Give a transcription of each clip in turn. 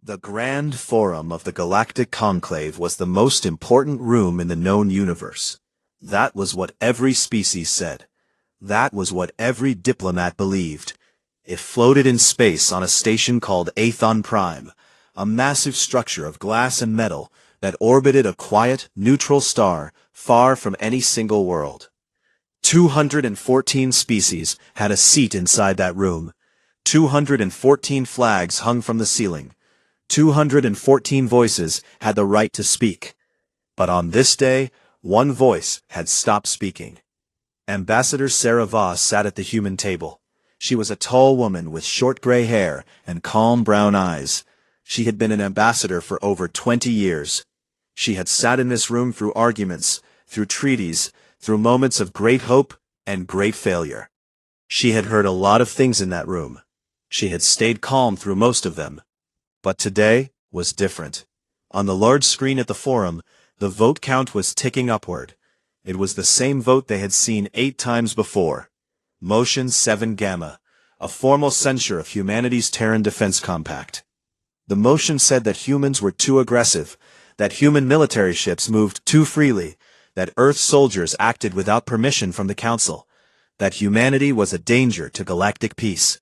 The Grand Forum of the Galactic Conclave was the most important room in the known universe. That was what every species said. That was what every diplomat believed. It floated in space on a station called Aethon Prime, a massive structure of glass and metal that orbited a quiet, neutral star far from any single world. 214 species had a seat inside that room. 214 flags hung from the ceiling. 214 voices had the right to speak. But on this day, one voice had stopped speaking. Ambassador Sarah Voss sat at the human table. She was a tall woman with short gray hair and calm brown eyes. She had been an ambassador for over 20 years. She had sat in this room through arguments, through treaties, through moments of great hope and great failure. She had heard a lot of things in that room. She had stayed calm through most of them. But today was different. On the large screen at the forum, the vote count was ticking upward. It was the same vote they had seen 8 times before. Motion 7 Gamma, a formal censure of humanity's Terran Defense Compact. The motion said that humans were too aggressive, that human military ships moved too freely, that Earth soldiers acted without permission from the Council, that humanity was a danger to galactic peace.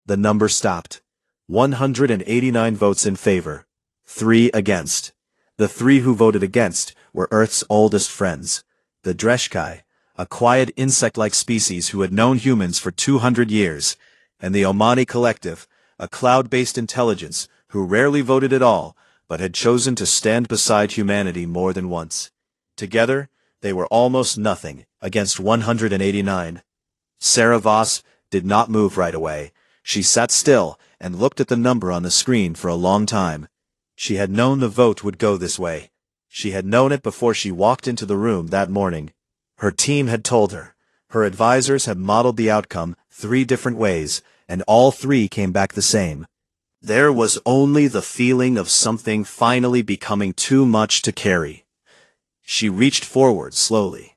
The number stopped. 189 votes in favor, 3 against. The 3 who voted against were Earth's oldest friends, the Dreshkai, a quiet insect-like species who had known humans for 200 years, and the Omani Collective, a cloud-based intelligence who rarely voted at all, but had chosen to stand beside humanity more than once. Together, they were almost nothing against 189. Sarah Voss did not move right away. She sat still and looked at the number on the screen for a long time. She had known the vote would go this way. She had known it before she walked into the room that morning. Her team had told her. Her advisors had modeled the outcome 3 different ways, and all 3 came back the same. There was only the feeling of something finally becoming too much to carry. She reached forward slowly.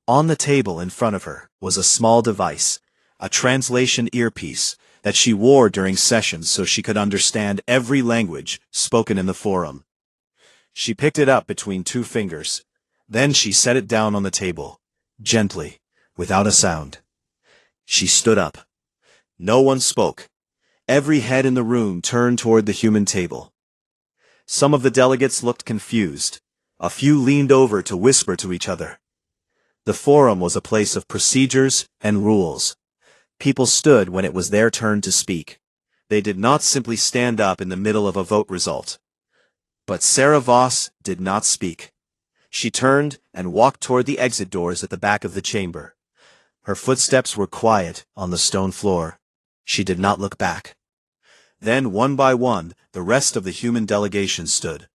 On the table in front of her was a small device, a translation earpiece, that she wore during sessions so she could understand every language spoken in the forum. She picked it up between 2 fingers. Then she set it down on the table, gently, without a sound. She stood up. No one spoke. Every head in the room turned toward the human table. Some of the delegates looked confused. A few leaned over to whisper to each other. The forum was a place of procedures and rules. People stood when it was their turn to speak. They did not simply stand up in the middle of a vote result. But Sarah Voss did not speak. She turned and walked toward the exit doors at the back of the chamber. Her footsteps were quiet on the stone floor. She did not look back. Then, one by one, the rest of the human delegation stood.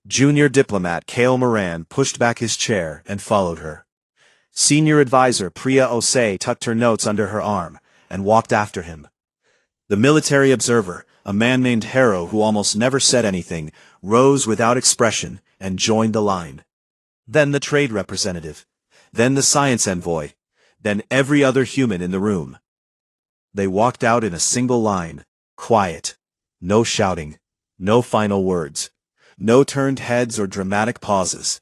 Junior diplomat Kale Moran pushed back his chair and followed her. Senior advisor Priya Osei tucked her notes under her arm and walked after him. The military observer, a man named Harrow who almost never said anything, rose without expression and joined the line. Then the trade representative. Then the science envoy. Then every other human in the room. They walked out in a single line, quiet. No shouting. No final words. No turned heads or dramatic pauses.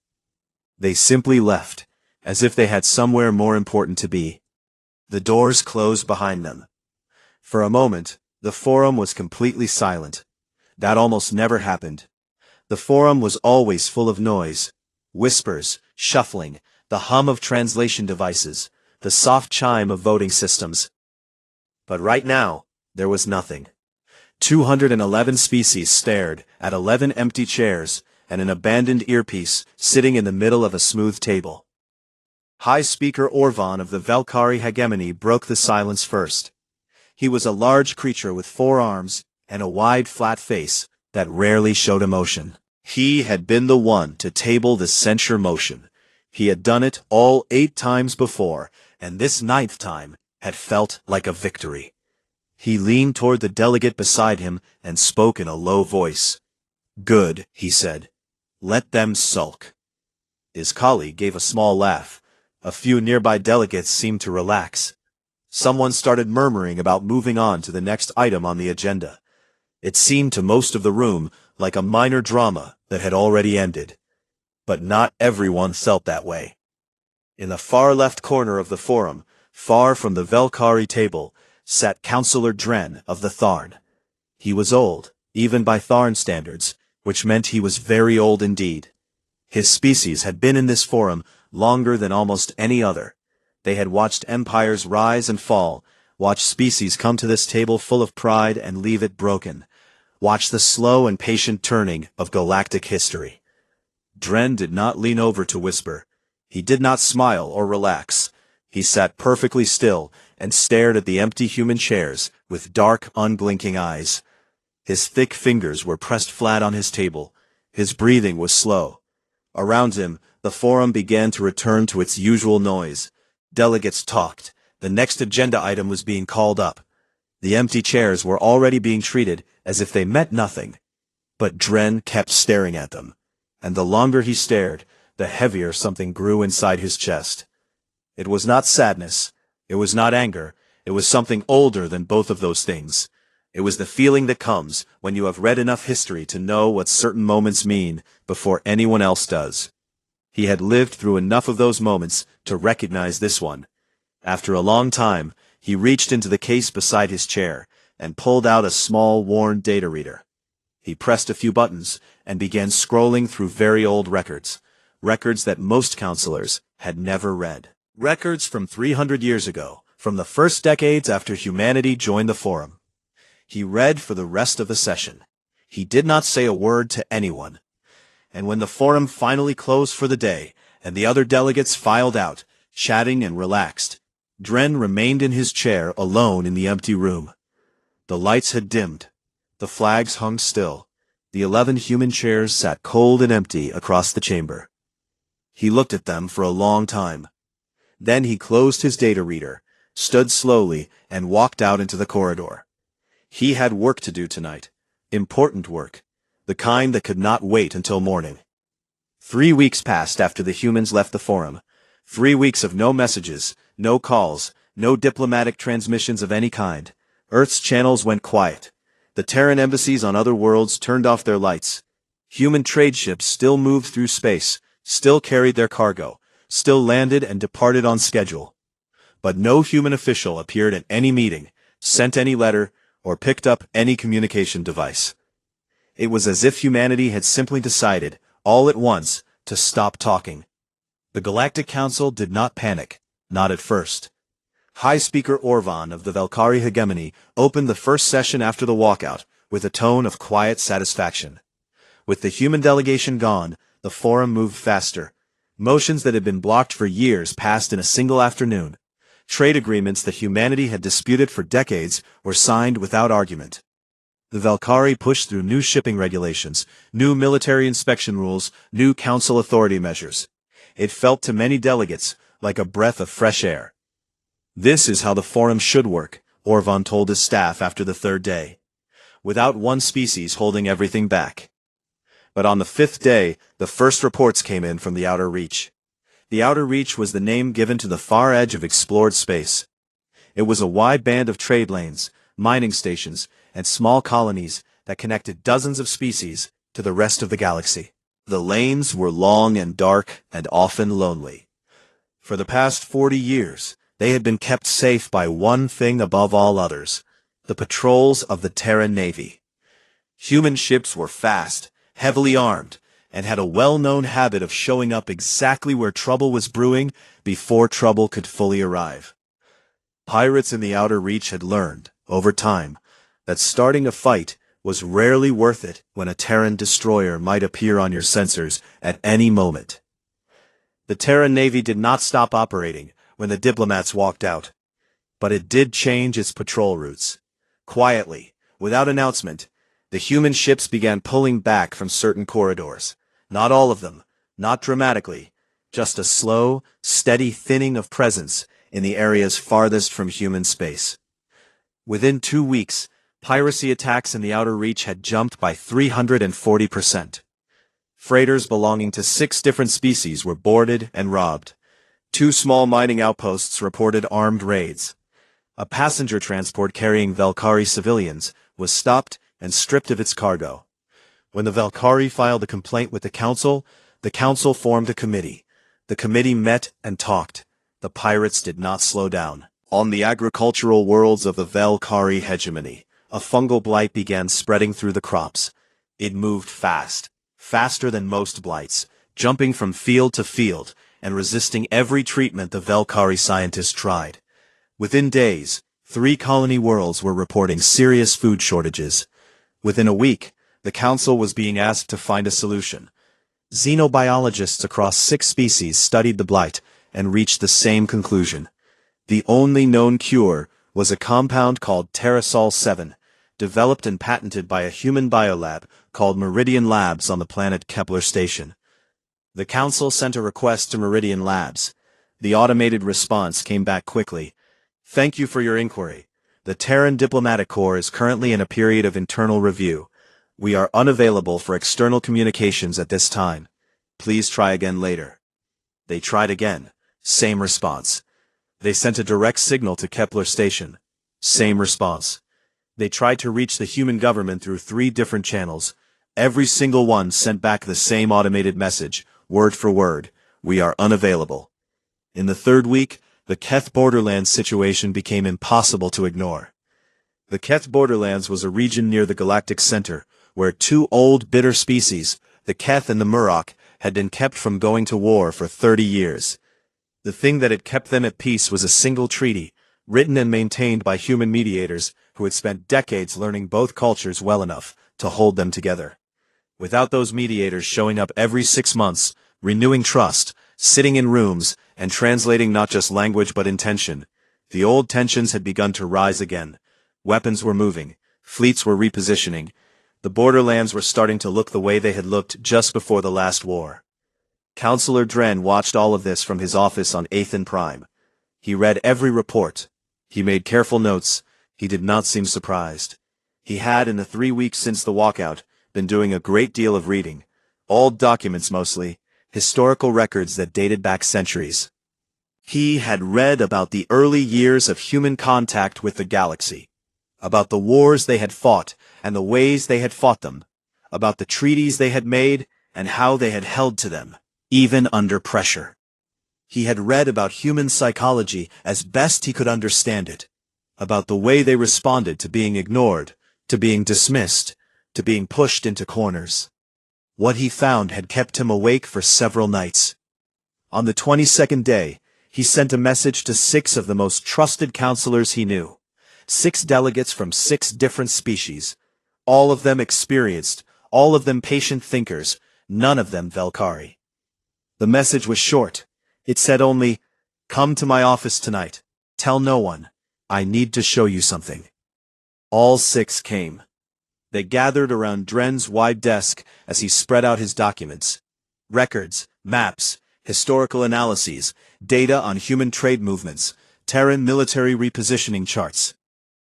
They simply left, as if they had somewhere more important to be. The doors closed behind them. For a moment, the forum was completely silent. That almost never happened. The forum was always full of noise. Whispers, shuffling, the hum of translation devices, the soft chime of voting systems. But right now, there was nothing. 211 species stared at 11 empty chairs and an abandoned earpiece sitting in the middle of a smooth table. High Speaker Orvan of the Valkyrie hegemony broke the silence first. He was a large creature with 4 arms and a wide flat face that rarely showed emotion. He had been the one to table the censure motion. He had done it all 8 times before, and this 9th time had felt like a victory. He leaned toward the delegate beside him and spoke in a low voice. "Good," he said. "Let them sulk." His colleague gave a small laugh. A few nearby delegates seemed to relax. Someone started murmuring about moving on to the next item on the agenda. It seemed to most of the room like a minor drama that had already ended. But not everyone felt that way. In the far left corner of the forum, far from the Velkari table, sat Councillor Dren of the Tharn. He was old, even by Tharn standards, which meant he was very old indeed. His species had been in this forum longer than almost any other. They had watched empires rise and fall, watched species come to this table full of pride and leave it broken, watched the slow and patient turning of galactic history. Dren did not lean over to whisper. He did not smile or relax. He sat perfectly still and stared at the empty human chairs with dark, unblinking eyes. His thick fingers were pressed flat on his table. His breathing was slow. Around him, the forum began to return to its usual noise. Delegates talked. The next agenda item was being called up. The empty chairs were already being treated as if they meant nothing. But Dren kept staring at them. And the longer he stared, the heavier something grew inside his chest. It was not sadness. It was not anger. It was something older than both of those things. It was the feeling that comes when you have read enough history to know what certain moments mean before anyone else does. He had lived through enough of those moments to recognize this one. After a long time, he reached into the case beside his chair and pulled out a small, worn data reader. He pressed a few buttons and began scrolling through very old records. Records that most counselors had never read. Records from 300 years ago, from the first decades after humanity joined the forum. He read for the rest of the session. He did not say a word to anyone. And when the forum finally closed for the day, and the other delegates filed out, chatting and relaxed, Dren remained in his chair alone in the empty room. The lights had dimmed. The flags hung still. The 11 human chairs sat cold and empty across the chamber. He looked at them for a long time. Then he closed his data reader, stood slowly, and walked out into the corridor. He had work to do tonight. Important work. The kind that could not wait until morning. 3 weeks passed after the humans left the forum. 3 weeks of no messages, no calls, no diplomatic transmissions of any kind. Earth's channels went quiet. The Terran embassies on other worlds turned off their lights. Human trade ships still moved through space, still carried their cargo, still landed and departed on schedule. But no human official appeared at any meeting, sent any letter, or picked up any communication device. It was as if humanity had simply decided, all at once, to stop talking. The Galactic Council did not panic, not at first. High Speaker Orvan of the Velkari hegemony opened the first session after the walkout, with a tone of quiet satisfaction. With the human delegation gone, the forum moved faster. Motions that had been blocked for years passed in a single afternoon. Trade agreements that humanity had disputed for decades were signed without argument. The Velkari pushed through new shipping regulations, new military inspection rules, new council authority measures. It felt to many delegates like a breath of fresh air. This is how the forum should work, Orvan told his staff after the third day. Without one species holding everything back. But on the 5th day, the first reports came in from the Outer Reach. The Outer Reach was the name given to the far edge of explored space. It was a wide band of trade lanes, mining stations, and small colonies that connected dozens of species to the rest of the galaxy. The lanes were long and dark and often lonely. For the past 40 years, they had been kept safe by one thing above all others, the patrols of the Terran Navy. Human ships were fast, heavily armed, and had a well-known habit of showing up exactly where trouble was brewing before trouble could fully arrive. Pirates in the Outer Reach had learned, over time, that starting a fight was rarely worth it when a Terran destroyer might appear on your sensors at any moment. The Terran Navy did not stop operating when the diplomats walked out, but it did change its patrol routes. Quietly, without announcement, the human ships began pulling back from certain corridors. Not all of them, not dramatically, just a slow, steady thinning of presence in the areas farthest from human space. Within 2 weeks, piracy attacks in the Outer Reach had jumped by 340%. Freighters belonging to 6 different species were boarded and robbed. 2 small mining outposts reported armed raids. A passenger transport carrying Velkari civilians was stopped and stripped of its cargo. When the Valkyrie filed a complaint with the council formed a committee. The committee met and talked. The pirates did not slow down. On the agricultural worlds of the Valkyrie hegemony, a fungal blight began spreading through the crops. It moved fast, faster than most blights, jumping from field to field, and resisting every treatment the Valkyrie scientists tried. Within days, 3 colony worlds were reporting serious food shortages. Within a week, the council was being asked to find a solution. Xenobiologists across 6 species studied the blight and reached the same conclusion. The only known cure was a compound called Terrasol 7, developed and patented by a human biolab called Meridian Labs on the planet Kepler Station. The council sent a request to Meridian Labs. The automated response came back quickly. Thank you for your inquiry. The Terran Diplomatic Corps is currently in a period of internal review. We are unavailable for external communications at this time. Please try again later. They tried again. Same response. They sent a direct signal to Kepler Station. Same response. They tried to reach the human government through 3 different channels. Every single one sent back the same automated message, word for word. We are unavailable. In the 3rd week, the Keth Borderlands situation became impossible to ignore. The Keth Borderlands was a region near the Galactic Center, where 2 old bitter species, the Keth and the Murok, had been kept from going to war for 30 years. The thing that had kept them at peace was a single treaty, written and maintained by human mediators who had spent decades learning both cultures well enough to hold them together. Without those mediators showing up every 6 months, renewing trust, sitting in rooms, and translating not just language but intention, the old tensions had begun to rise again. Weapons were moving, fleets were repositioning. The borderlands were starting to look the way they had looked just before the last war. Counselor Dren watched all of this from his office on 8th and Prime. He read every report. He made careful notes. He did not seem surprised. He had, in the 3 weeks since the walkout, been doing a great deal of reading. Old documents mostly, historical records that dated back centuries. He had read about the early years of human contact with the galaxy, about the wars they had fought and the ways they had fought them, about the treaties they had made and how they had held to them, even under pressure. He had read about human psychology as best he could understand it, about the way they responded to being ignored, to being dismissed, to being pushed into corners. What he found had kept him awake for several nights. On the 22nd day, he sent a message to 6 of the most trusted counselors he knew. 6 delegates from 6 different species. All of them experienced, all of them patient thinkers, none of them Valkyrie. The message was short. It said only, "Come to my office tonight. Tell no one. I need to show you something." All 6 came. They gathered around Dren's wide desk as he spread out his documents. Records, maps, historical analyses, data on human trade movements, Terran military repositioning charts.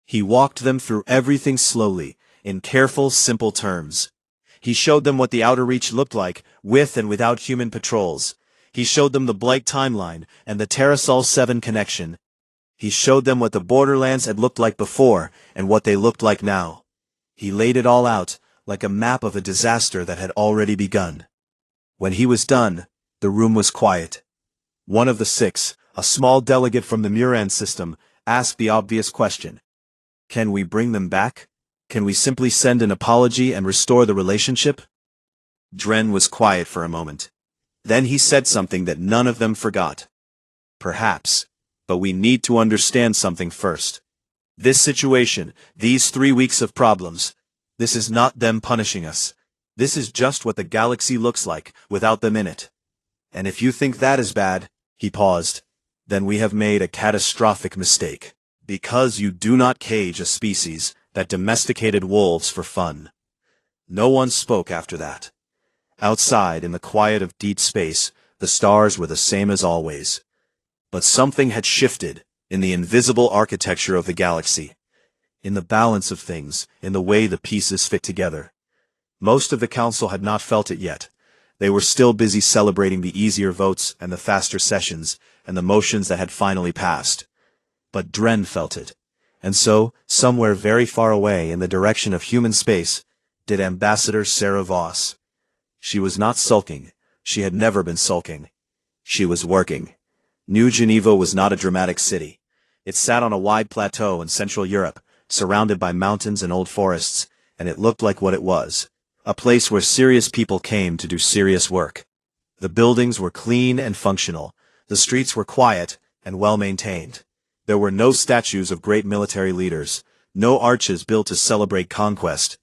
He walked them through everything slowly, in careful, simple terms. He showed them what the Outer Reach looked like, with and without human patrols. He showed them the Blight timeline and the Terrasol 7 connection. He showed them what the Borderlands had looked like before and what they looked like now. He laid it all out, like a map of a disaster that had already begun. When he was done, the room was quiet. One of the 6, a small delegate from the Muran system, asked the obvious question. Can we bring them back? Can we simply send an apology and restore the relationship? Dren was quiet for a moment. Then he said something that none of them forgot. Perhaps, but we need to understand something first. This situation, these 3 weeks of problems, this is not them punishing us. This is just what the galaxy looks like, without them in it. And if you think that is bad, he paused, then we have made a catastrophic mistake. Because you do not cage a species that domesticated wolves for fun. No one spoke after that. Outside, in the quiet of deep space, the stars were the same as always. But something had shifted in the invisible architecture of the galaxy, in the balance of things, in the way the pieces fit together. Most of the council had not felt it yet. They were still busy celebrating the easier votes and the faster sessions and the motions that had finally passed. But Dren felt it. And so, somewhere very far away in the direction of human space, did Ambassador Sarah Voss. She was not sulking. She had never been sulking. She was working. New Geneva was not a dramatic city. It sat on a wide plateau in Central Europe, surrounded by mountains and old forests, and it looked like what it was. A place where serious people came to do serious work. The buildings were clean and functional. The streets were quiet and well-maintained. There were no statues of great military leaders, no arches built to celebrate conquest.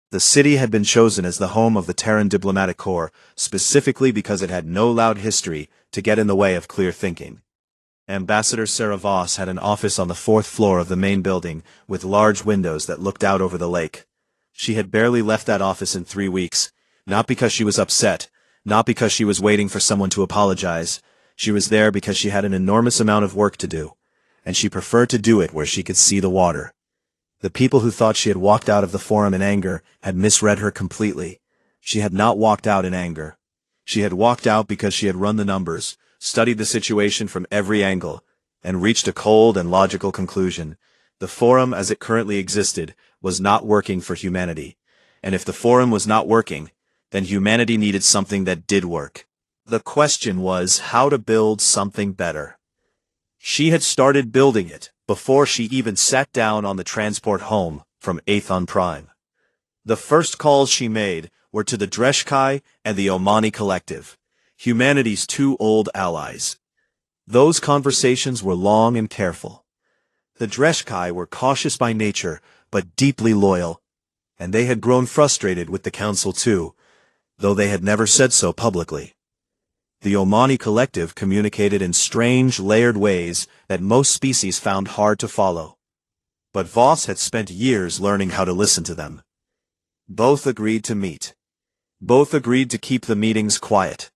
The city had been chosen as the home of the Terran Diplomatic Corps, specifically because it had no loud history to get in the way of clear thinking. Ambassador Sarah Voss had an office on the 4th floor of the main building, with large windows that looked out over the lake. She had barely left that office in 3 weeks, not because she was upset, not because she was waiting for someone to apologize. She was there because she had an enormous amount of work to do, and she preferred to do it where she could see the water. The people who thought she had walked out of the forum in anger had misread her completely. She had not walked out in anger. She had walked out because she had run the numbers, studied the situation from every angle, and reached a cold and logical conclusion. The forum as it currently existed was not working for humanity. And if the forum was not working, then humanity needed something that did work. The question was how to build something better. She had started building it before she even sat down on the transport home from Aethon Prime. The first calls she made were to the Dreshkai and the Omani Collective, humanity's 2 old allies. Those conversations were long and careful. The Dreshkai were cautious by nature, but deeply loyal, and they had grown frustrated with the Council too, though they had never said so publicly. The Omani Collective communicated in strange, layered ways that most species found hard to follow. But Voss had spent years learning how to listen to them. Both agreed to meet. Both agreed to keep the meetings quiet.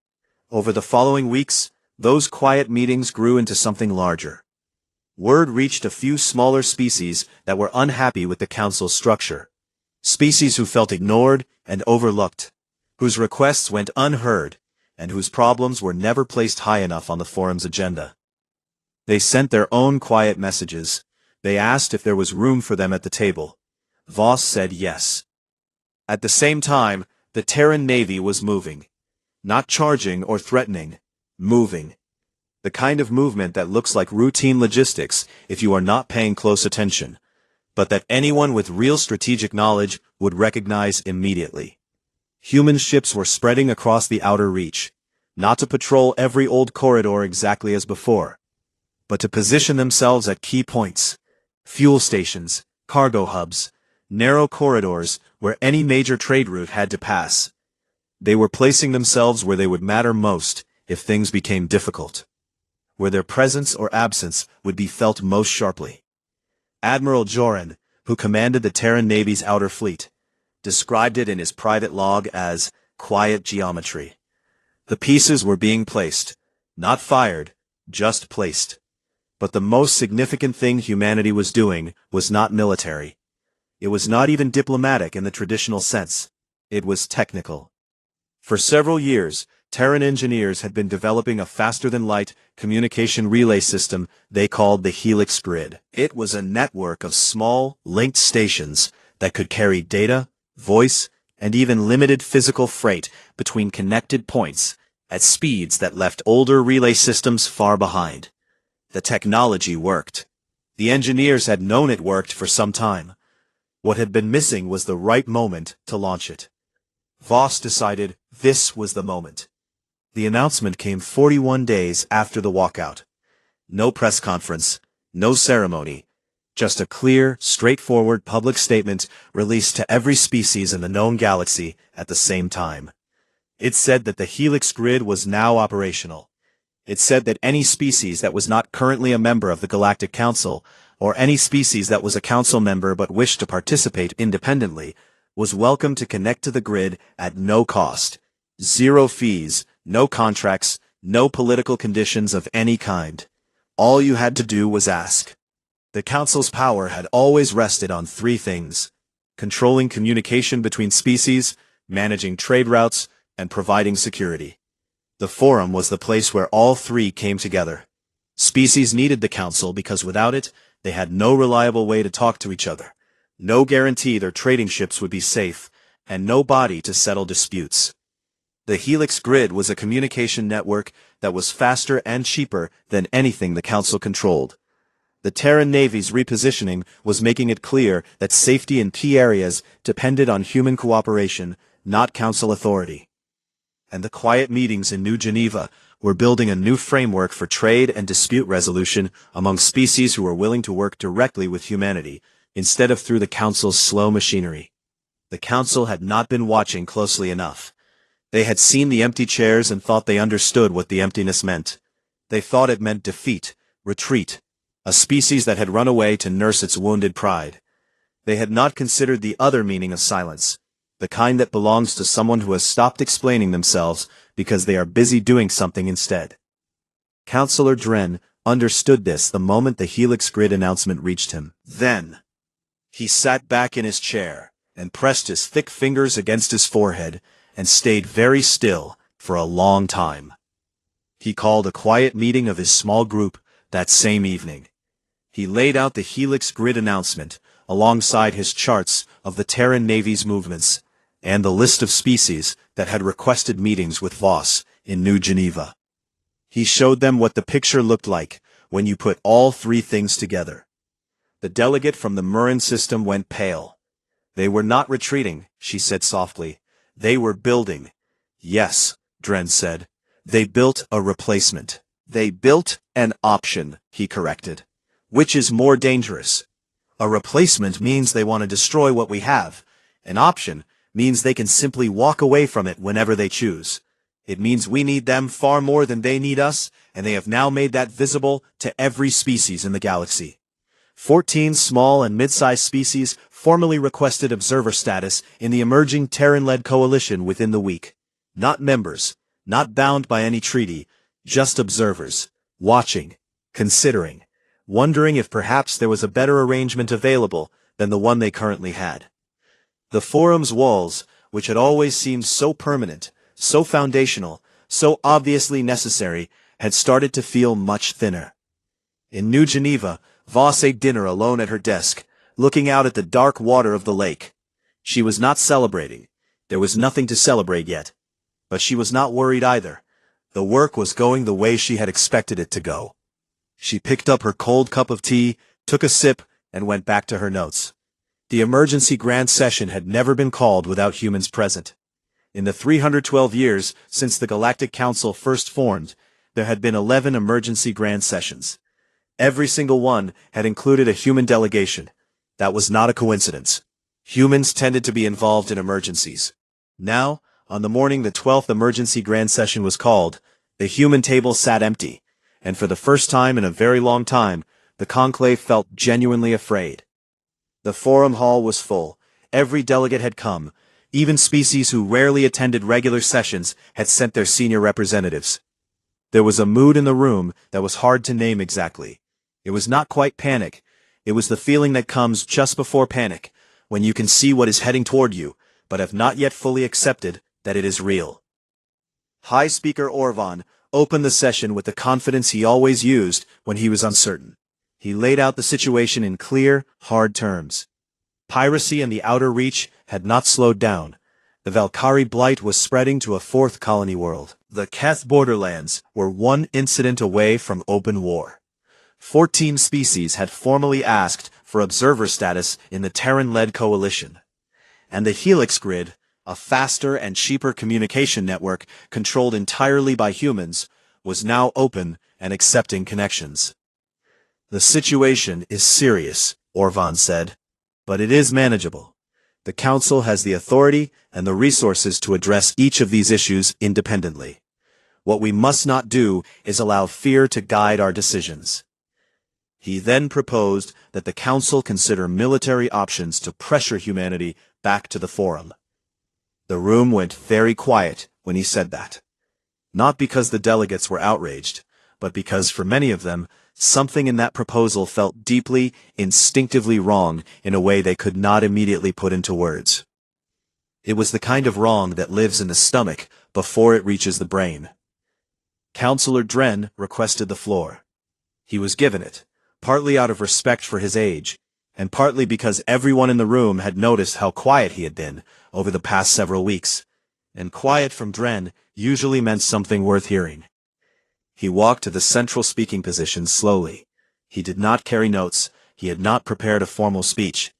Over the following weeks, those quiet meetings grew into something larger. Word reached a few smaller species that were unhappy with the Council's structure. Species who felt ignored and overlooked, whose requests went unheard, and whose problems were never placed high enough on the forum's agenda. They sent their own quiet messages. They asked if there was room for them at the table. Voss said yes. At the same time, the Terran Navy was moving. Not charging or threatening, moving. The kind of movement that looks like routine logistics if you are not paying close attention, but that anyone with real strategic knowledge would recognize immediately. Human ships were spreading across the outer reach, not to patrol every old corridor exactly as before, but to position themselves at key points, fuel stations, cargo hubs, narrow corridors where any major trade route had to pass. They were placing themselves where they would matter most if things became difficult, where their presence or absence would be felt most sharply. Admiral Joran, who commanded the Terran Navy's outer fleet, described it in his private log as quiet geometry. The pieces were being placed, not fired, just placed. But the most significant thing humanity was doing was not military. It was not even diplomatic in the traditional sense. It was technical. For several years, Terran engineers had been developing a faster-than-light communication relay system they called the Helix Grid. It was a network of small, linked stations that could carry data, voice, and even limited physical freight between connected points at speeds that left older relay systems far behind. The technology worked. The engineers had known it worked for some time. What had been missing was the right moment to launch it. Voss decided this was the moment. The announcement came 41 days after the walkout. No press conference, no ceremony, just a clear, straightforward public statement released to every species in the known galaxy at the same time. It said that the Helix Grid was now operational. It said that any species that was not currently a member of the Galactic Council, or any species that was a council member but wished to participate independently, was welcome to connect to the grid at no cost. Zero fees, no contracts, no political conditions of any kind. All you had to do was ask. The Council's power had always rested on 3 things: controlling communication between species, managing trade routes, and providing security. The Forum was the place where all 3 came together. Species needed the Council because without it, They had no reliable way to talk to each other, no guarantee their trading ships would be safe, and no body to settle disputes. The Helix Grid was a communication network that was faster and cheaper than anything the Council controlled. The Terran Navy's repositioning was making it clear that safety in key areas depended on human cooperation, not Council authority. And the quiet meetings in New Geneva were building a new framework for trade and dispute resolution among species who were willing to work directly with humanity, instead of through the Council's slow machinery. The Council had not been watching closely enough. They had seen the empty chairs and thought they understood what the emptiness meant. They thought it meant defeat, retreat, a species that had run away to nurse its wounded pride. They had not considered the other meaning of silence, the kind that belongs to someone who has stopped explaining themselves because they are busy doing something instead. Councillor Dren understood this the moment the Helix Grid announcement reached him. Then, he sat back in his chair and pressed his thick fingers against his forehead and stayed very still for a long time. He called a quiet meeting of his small group that same evening. He laid out the Helix Grid announcement alongside his charts of the Terran Navy's movements and the list of species that had requested meetings with Voss in New Geneva. He showed them what the picture looked like when you put all three things together. The delegate from the Murin system went pale. They were not retreating, she said softly. They were building. Yes, Dren said. They built a replacement. They built an option, he corrected. Which is more dangerous? A replacement means they want to destroy what we have. An option means they can simply walk away from it whenever they choose. It means we need them far more than they need us, and they have now made that visible to every species in the galaxy. 14 small and mid-sized species formally requested observer status in the emerging Terran-led coalition within the week. Not members, not bound by any treaty, just observers, watching, considering, wondering if perhaps there was a better arrangement available than the one they currently had. The forum's walls, which had always seemed so permanent, so foundational, so obviously necessary, had started to feel much thinner. In New Geneva, Voss ate dinner alone at her desk, looking out at the dark water of the lake. She was not celebrating. There was nothing to celebrate yet. But she was not worried either. The work was going the way she had expected it to go. She picked up her cold cup of tea, took a sip, and went back to her notes. The emergency grand session had never been called without humans present. In the 312 years since the Galactic Council first formed, there had been 11 emergency grand sessions. Every single one had included a human delegation. That was not a coincidence. Humans tended to be involved in emergencies. Now, on the morning the 12th emergency grand session was called, the human table sat empty, and for the first time in a very long time, the conclave felt genuinely afraid. The forum hall was full. Every delegate had come. Even species who rarely attended regular sessions had sent their senior representatives. There was a mood in the room that was hard to name exactly. It was not quite panic. It was the feeling that comes just before panic, when you can see what is heading toward you, but have not yet fully accepted that it is real. High Speaker Orvan opened the session with the confidence he always used when he was uncertain. He laid out the situation in clear, hard terms. Piracy in the Outer Reach had not slowed down. The Valkyrie blight was spreading to a fourth colony world. The Keth borderlands were one incident away from open war. 14 species had formally asked for observer status in the Terran-led coalition. And the Helix Grid, a faster and cheaper communication network controlled entirely by humans, was now open and accepting connections. The situation is serious, Orvan said, but it is manageable. The Council has the authority and the resources to address each of these issues independently. What we must not do is allow fear to guide our decisions. He then proposed that the Council consider military options to pressure humanity back to the Forum. The room went very quiet when he said that. Not because the delegates were outraged, but because for many of them, something in that proposal felt deeply, instinctively wrong in a way they could not immediately put into words. It was the kind of wrong that lives in the stomach before it reaches the brain. Councillor Dren requested the floor. He was given it, partly out of respect for his age, and partly because everyone in the room had noticed how quiet he had been over the past several weeks. And quiet from Dren usually meant something worth hearing. He walked to the central speaking position slowly. He did not carry notes, he had not prepared a formal speech.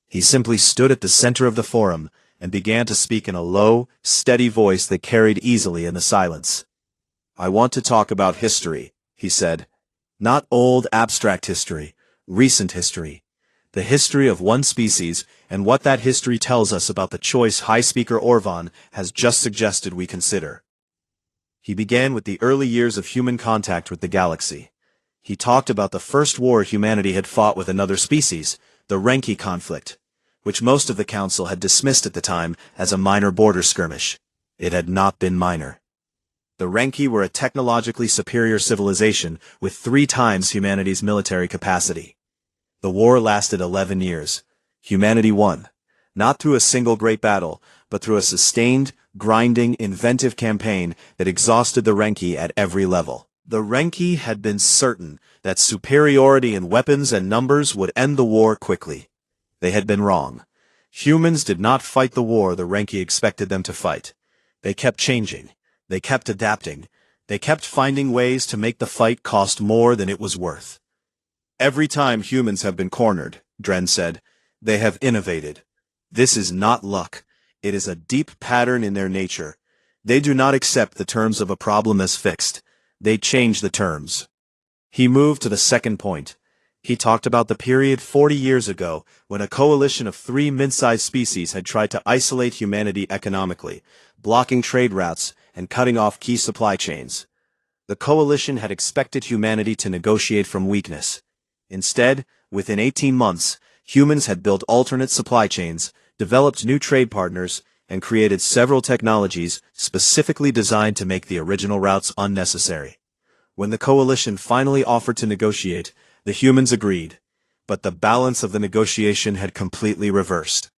He simply stood at the center of the forum and began to speak in a low, steady voice that carried easily in the silence. "I want to talk about history," he said. "Not old, abstract history, recent history. The history of one species and what that history tells us about the choice High Speaker Orvan has just suggested we consider." He began with the early years of human contact with the galaxy. He talked about the first war humanity had fought with another species, the Renki conflict, which most of the Council had dismissed at the time as a minor border skirmish. It had not been minor. The Renki were a technologically superior civilization with 3 times humanity's military capacity. The war lasted 11 years. Humanity won, not through a single great battle, but through a sustained, grinding, inventive campaign that exhausted the Renki at every level. The Renki had been certain that superiority in weapons and numbers would end the war quickly. They had been wrong. Humans did not fight the war the Renki expected them to fight. They kept changing. They kept adapting. They kept finding ways to make the fight cost more than it was worth. "Every time humans have been cornered," Dren said, "they have innovated. This is not luck. It is a deep pattern in their nature. They do not accept the terms of a problem as fixed. They change the terms." He moved to the second point. He talked about the period 40 years ago when a coalition of 3 mid-sized species had tried to isolate humanity economically, blocking trade routes and cutting off key supply chains. The coalition had expected humanity to negotiate from weakness. Instead, within 18 months, humans had built alternate supply chains, developed new trade partners, and created several technologies specifically designed to make the original routes unnecessary. When the coalition finally offered to negotiate, the humans agreed, but the balance of the negotiation had completely reversed.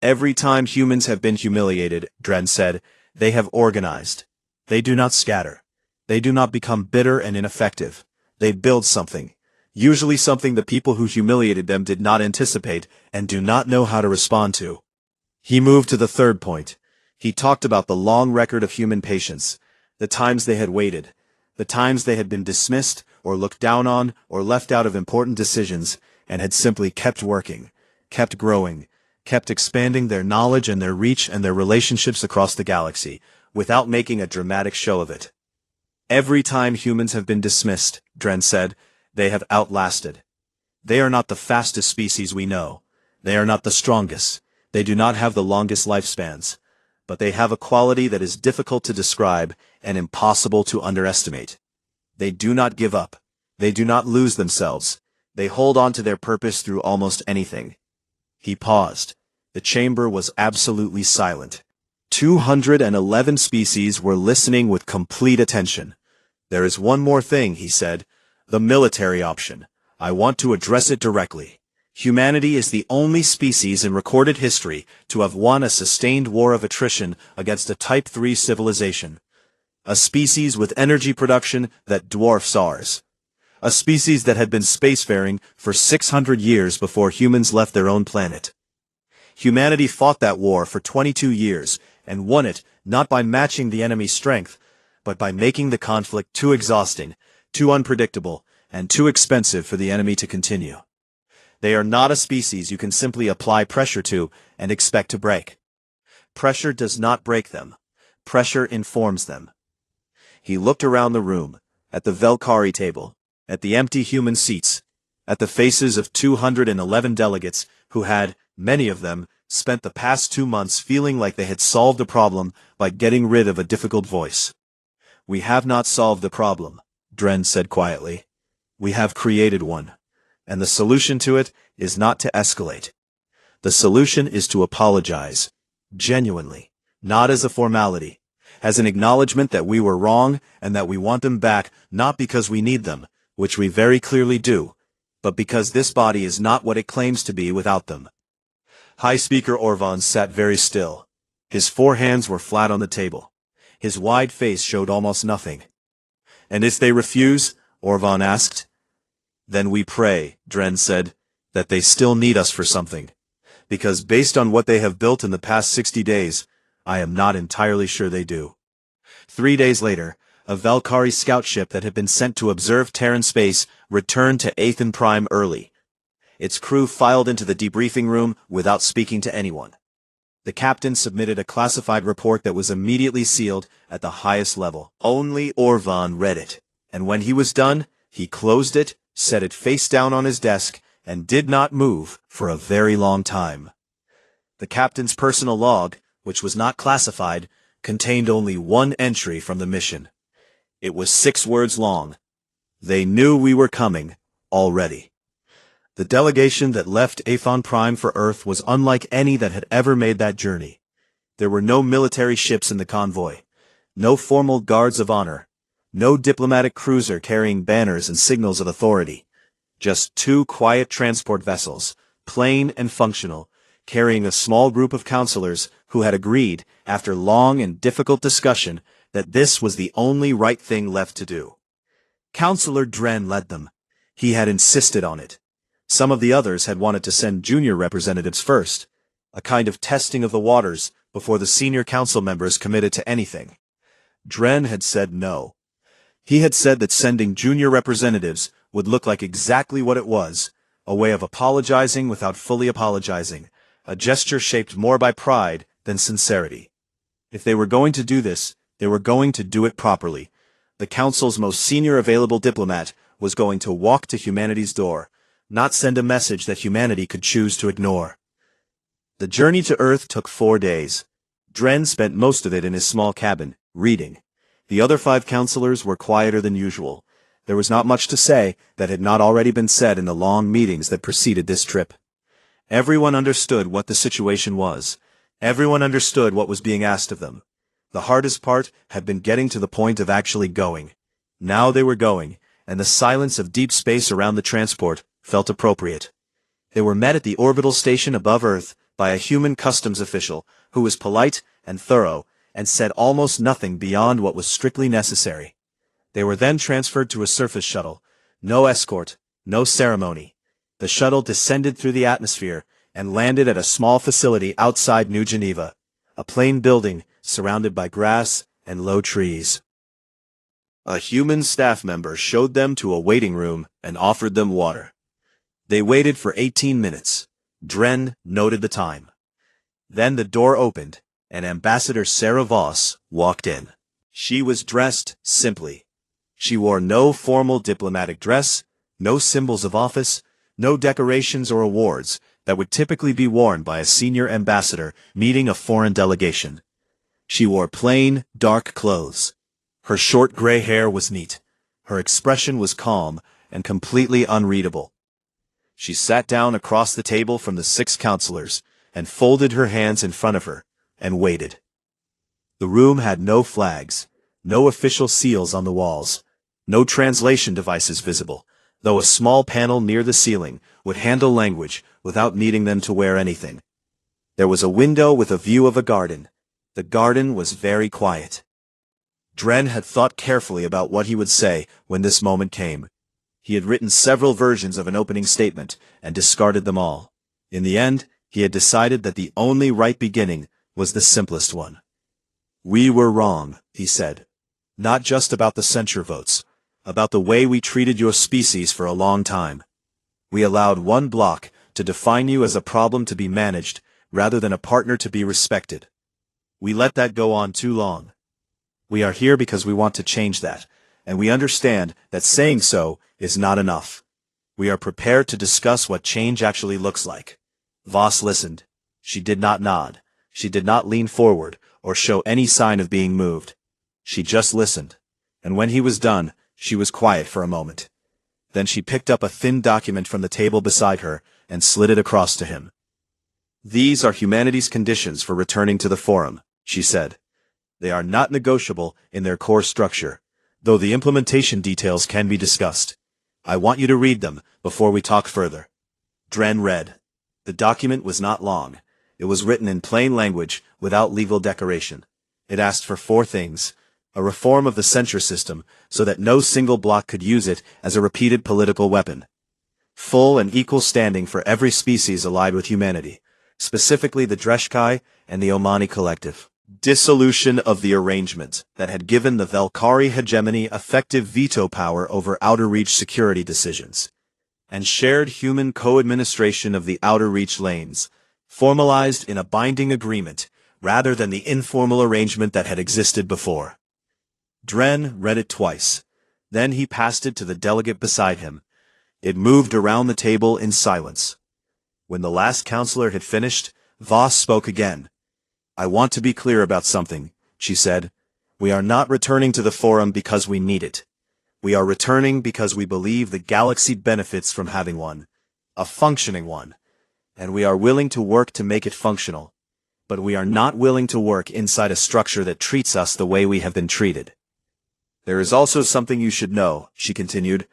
"Every time humans have been humiliated," Dren said, "they have organized. They do not scatter. They do not become bitter and ineffective. They build something, usually something the people who humiliated them did not anticipate and do not know how to respond to." He moved to the third point. He talked about the long record of human patience, the times they had waited, the times they had been dismissed or looked down on or left out of important decisions, and had simply kept working, kept growing, kept expanding their knowledge and their reach and their relationships across the galaxy, without making a dramatic show of it. "Every time humans have been dismissed," Dren said, "they have outlasted. They are not the fastest species we know. They are not the strongest. They do not have the longest lifespans. But they have a quality that is difficult to describe and impossible to underestimate. They do not give up. They do not lose themselves. They hold on to their purpose through almost anything." He paused. The chamber was absolutely silent. 211 species were listening with complete attention. "There is one more thing," he said. "The military option. I want to address it directly. Humanity is the only species in recorded history to have won a sustained war of attrition against a Type 3 civilization. A species with energy production that dwarfs ours. A species that had been spacefaring for 600 years before humans left their own planet. Humanity fought that war for 22 years and won it not by matching the enemy's strength, but by making the conflict too exhausting, too unpredictable, and too expensive for the enemy to continue. They are not a species you can simply apply pressure to and expect to break. Pressure does not break them. Pressure informs them." He looked around the room, at the Velkari table, at the empty human seats, at the faces of 211 delegates who had, many of them, spent the past 2 months feeling like they had solved a problem by getting rid of a difficult voice. "We have not solved the problem," Dren said quietly. "We have created one. And the solution to it is not to escalate. The solution is to apologize. Genuinely. Not as a formality. As an acknowledgement that we were wrong and that we want them back not because we need them, which we very clearly do, but because this body is not what it claims to be without them." High Speaker Orvan sat very still. His 4 hands were flat on the table. His wide face showed almost nothing. "And if they refuse?" Orvan asked. Then we pray, Dren said, that they still need us for something. Because based on what they have built in the past 60 days, I am not entirely sure they do. 3 days later, a Valkyrie scout ship that had been sent to observe Terran space returned to Aethan Prime early. Its crew filed into the debriefing room without speaking to anyone. The captain submitted a classified report that was immediately sealed at the highest level. Only Orvan read it, and when he was done, he closed it, set it face down on his desk, and did not move for a very long time. The captain's personal log, which was not classified, contained only one entry from the mission. It was 6 words long. They knew we were coming, already. The delegation that left Aethon Prime for Earth was unlike any that had ever made that journey. There were no military ships in the convoy, no formal guards of honor, no diplomatic cruiser carrying banners and signals of authority. Just 2 quiet transport vessels, plain and functional, carrying a small group of counselors who had agreed, after long and difficult discussion, that this was the only right thing left to do. Counselor Dren led them. He had insisted on it. Some of the others had wanted to send junior representatives first, a kind of testing of the waters before the senior council members committed to anything. Dren had said no. He had said that sending junior representatives would look like exactly what it was, a way of apologizing without fully apologizing, a gesture shaped more by pride than sincerity. If they were going to do this, they were going to do it properly. The council's most senior available diplomat was going to walk to humanity's door, not send a message that humanity could choose to ignore. The journey to Earth took 4 days. Dren spent most of it in his small cabin, reading. The other 5 counselors were quieter than usual. There was not much to say that had not already been said in the long meetings that preceded this trip. Everyone understood what the situation was. Everyone understood what was being asked of them. The hardest part had been getting to the point of actually going. Now they were going, and the silence of deep space around the transport felt appropriate. They were met at the orbital station above Earth by a human customs official who was polite and thorough and said almost nothing beyond what was strictly necessary. They were then transferred to a surface shuttle. No escort, no ceremony. The shuttle descended through the atmosphere and landed at a small facility outside New Geneva, a plain building surrounded by grass and low trees. A human staff member showed them to a waiting room and offered them water. They waited for 18 minutes. Dren noted the time. Then the door opened, and Ambassador Sarah Voss walked in. She was dressed simply. She wore no formal diplomatic dress, no symbols of office, no decorations or awards that would typically be worn by a senior ambassador meeting a foreign delegation. She wore plain, dark clothes. Her short gray hair was neat. Her expression was calm and completely unreadable. She sat down across the table from the 6 counselors and folded her hands in front of her and waited. The room had no flags, no official seals on the walls, no translation devices visible, though a small panel near the ceiling would handle language without needing them to wear anything. There was a window with a view of a garden. The garden was very quiet. Dren had thought carefully about what he would say when this moment came. He had written several versions of an opening statement and discarded them all. In the end, he had decided that the only right beginning was the simplest one. "We were wrong," he said. "Not just about the censure votes, about the way we treated your species for a long time. We allowed one bloc to define you as a problem to be managed rather than a partner to be respected. We let that go on too long. We are here because we want to change that, and we understand that saying so is not enough. We are prepared to discuss what change actually looks like." Voss listened. She did not nod. She did not lean forward or show any sign of being moved. She just listened, and when he was done, she was quiet for a moment. Then she picked up a thin document from the table beside her and slid it across to him. "These are humanity's conditions for returning to the Forum," she said. "They are not negotiable in their core structure, though the implementation details can be discussed. I want you to read them before we talk further." Dren read. The document was not long. It was written in plain language without legal decoration. It asked for 4 things: a reform of the censure system so that no single bloc could use it as a repeated political weapon, full and equal standing for every species allied with humanity, specifically the Dreshkai and the Omani collective. Dissolution of the arrangement that had given the Velkari hegemony effective veto power over Outer Reach security decisions, and shared human co-administration of the Outer Reach lanes, formalized in a binding agreement rather than the informal arrangement that had existed before. Dren read it twice. Then he passed it to the delegate beside him. It moved around the table in silence. When the last counselor had finished, Voss spoke again. "I want to be clear about something," she said. "We are not returning to the Forum because we need it. We are returning because we believe the galaxy benefits from having one, a functioning one, and we are willing to work to make it functional. But we are not willing to work inside a structure that treats us the way we have been treated. There is also something you should know," she continued.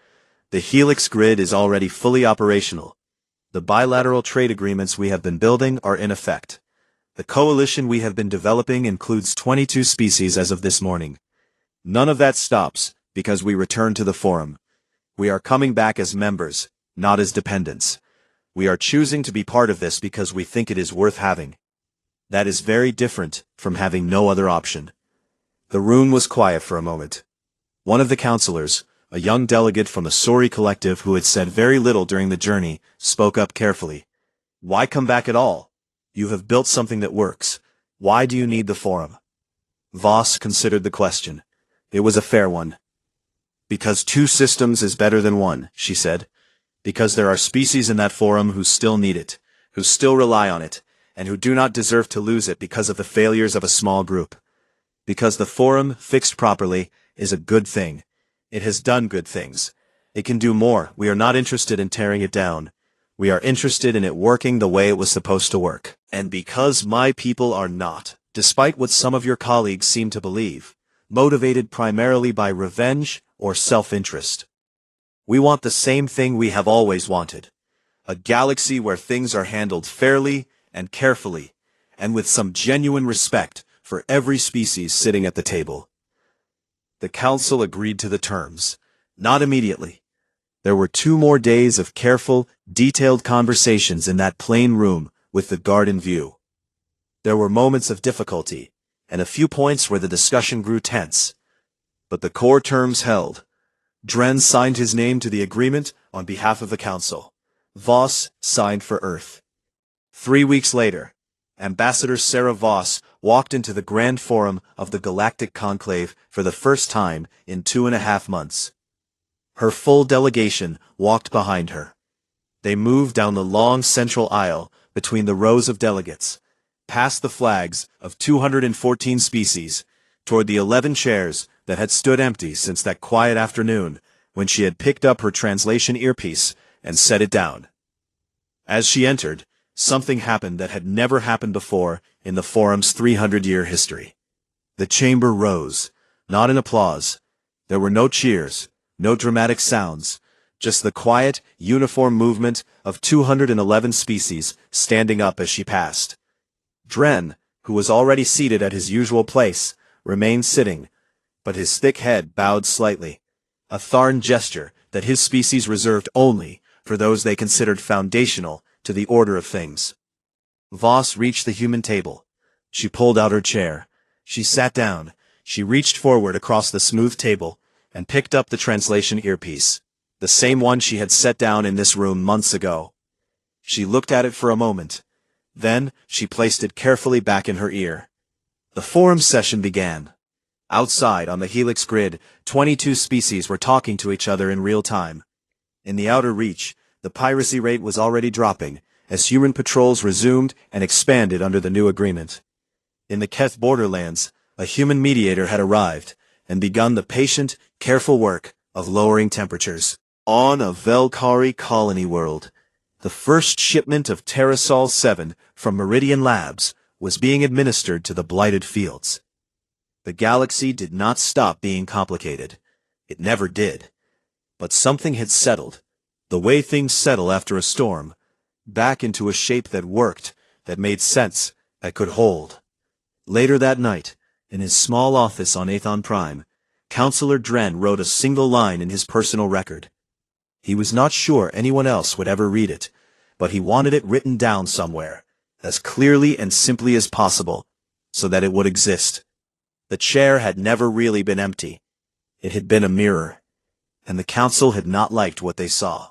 "The Helix grid is already fully operational. The bilateral trade agreements we have been building are in effect. The coalition we have been developing includes 22 species as of this morning. None of that stops because we return to the Forum. We are coming back as members, not as dependents. We are choosing to be part of this because we think it is worth having. That is very different from having no other option." The room was quiet for a moment. One of the counselors, a young delegate from the Sori collective who had said very little during the journey, spoke up carefully. "Why come back at all? You have built something that works. Why do you need the Forum?" Voss considered the question. It was a fair one. "Because 2 systems is better than 1, she said. "Because there are species in that Forum who still need it, who still rely on it, and who do not deserve to lose it because of the failures of a small group. Because the Forum, fixed properly, is a good thing. It has done good things. It can do more. We are not interested in tearing it down. We are interested in it working the way it was supposed to work. And because my people are not, despite what some of your colleagues seem to believe, motivated primarily by revenge or self-interest. We want the same thing we have always wanted. A galaxy where things are handled fairly and carefully, and with some genuine respect for every species sitting at the table." The council agreed to the terms. Not immediately. There were 2 more days of careful, detailed conversations in that plain room with the guard in view. There were moments of difficulty, and a few points where the discussion grew tense. But the core terms held. Dren signed his name to the agreement on behalf of the council. Voss signed for Earth. 3 weeks later, Ambassador Sarah Voss walked into the Grand Forum of the Galactic Conclave for the first time in 2.5 months. Her full delegation walked behind her. They moved down the long central aisle between the rows of delegates, past the flags of 214 species, toward the 11 chairs that had stood empty since that quiet afternoon when she had picked up her translation earpiece and set it down. As she entered, something happened that had never happened before in the Forum's 300-year history. The chamber rose, not in applause. There were no cheers, no dramatic sounds, just the quiet, uniform movement of 211 species standing up as she passed. Dren, who was already seated at his usual place, remained sitting, but his thick head bowed slightly, a Tharn gesture that his species reserved only for those they considered foundational to the order of things. Voss reached the human table. She pulled out her chair. She sat down. She reached forward across the smooth table and picked up the translation earpiece, the same one she had set down in this room months ago. She looked at it for a moment. Then she placed it carefully back in her ear. The Forum session began. Outside on the Helix grid, 22 species were talking to each other in real time. In the Outer Reach, the piracy rate was already dropping, as human patrols resumed and expanded under the new agreement. In the Keth borderlands, a human mediator had arrived, and begun the patient, careful work of lowering temperatures. On a Velkari colony world, the first shipment of Terrasol 7 from Meridian Labs was being administered to the blighted fields. The galaxy did not stop being complicated. It never did. But something had settled, the way things settle after a storm, back into a shape that worked, that made sense, that could hold. Later that night, in his small office on Aethon Prime, Counselor Dren wrote a single line in his personal record. He was not sure anyone else would ever read it, but he wanted it written down somewhere, as clearly and simply as possible, so that it would exist. The chair had never really been empty. It had been a mirror, and the council had not liked what they saw.